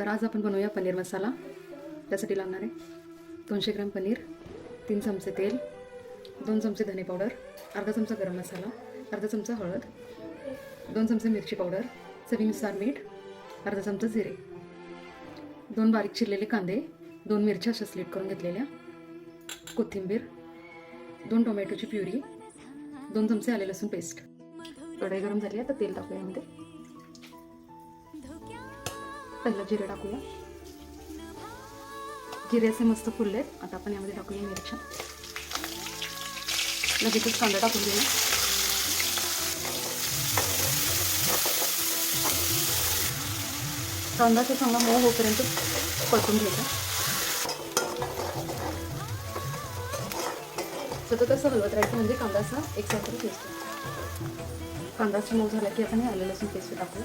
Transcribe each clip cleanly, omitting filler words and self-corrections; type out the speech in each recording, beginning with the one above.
तर आज आपण बनवूया पनीर मसाला. त्यासाठी लागणार आहे 200 ग्रॅम पनीर, 3 चमचे तेल, 2 चमचे धने पावडर, अर्धा चमचा गरम मसाला, अर्धा चमचा हळद, 2 चमचे मिरची पावडर, चवीनुसार मीठ, अर्धा चमचा जिरे, 2 बारीक चिरलेले कांदे, 2 मिरच्या अशा स्लिट करून घेतलेल्या, कोथिंबीर, 2 टोमॅटोची प्युरी, 2 चमचे आले लसूण पेस्ट. कढई गरम झाली आता तेल टाकूया यामध्ये. पहिलं जिरे टाकूया. जिरे असे मस्त फुललेत. आता आपण यामध्ये टाकूया मिरच्या. लगेचच कांदा टाकून देऊया. कांदा चांगला मऊ होईपर्यंत परतून घ्यायचा. सतत असं हलवत राहायचं म्हणजे कांदा असा एकसारखा शिजतो. कांदा असा मऊ झाला की आपण हे आलं लसूण पेस्ट टाकू.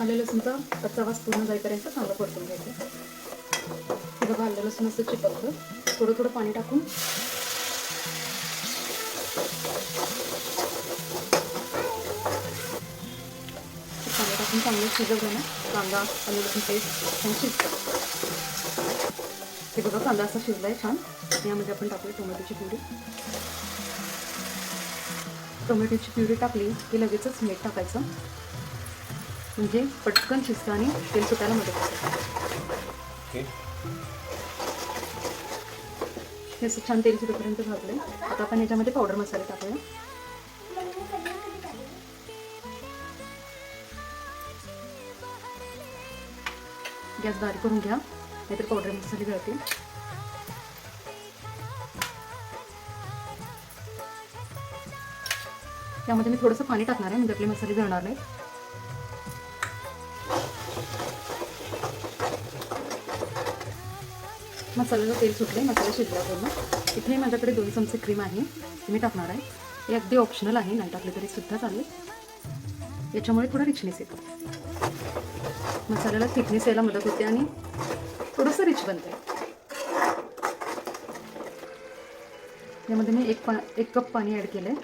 आलं लसूणचा कच्चा वास पूर्ण जाईपर्यंत चांगलं परतून घ्यायचं. हे बघा आलं लसूण असं चिपकतं. थोडं थोडं पाणी टाकून चांगलं शिजवलं ना कांदा आलं लसूण पेस्ट छान शिजतं. हे बघा कांदा असा शिजला आहे छान. यामध्ये आपण टाकूया टोमॅटोची प्युरी. टोमॅटोची प्युरी टाकली की लगेचच मीठ टाकायचं म्हणजे पटकन शिजतं आणि तेल सुटायला मदत होते. हे असं छान तेल सुटेपर्यंत भाजले. आता आपण याच्यामध्ये पावडर मसाले टाकूया. गॅस बारीक करून घ्या नाहीतर पावडर मसाले जळतील. त्यामध्ये मी थोडंसं पाणी टाकणार आहे म्हणजे आपले मसाले जळणार नाहीत. मसाल्याला तेल सुटले, मसाला शिजला पूर्ण. इथे माझ्याकडे 2 चमचे क्रीम आहे मी टाकणार आहे. हे अगदी ऑप्शनल आहे, नाही टाकले तरी सुद्धा चालेल. याच्यामुळे थोडा रिचनेस येतो. मसाल्याला थिकनेस यायला मदत होते आणि थोडंसं रिच बनते. यामध्ये मी 1 कप पाणी ॲड केलं आहे.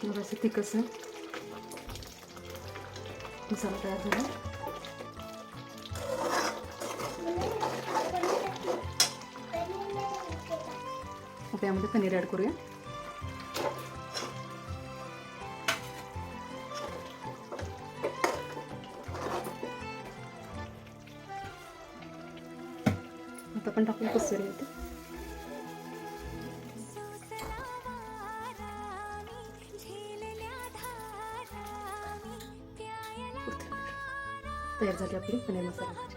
मग असं थिक असं मसाला तयार झाला. आता यामध्ये पनीर ॲड करूया. आता आपण टाकूया कसुरी मेथी. तयार झाली आपली पनीर मसाला.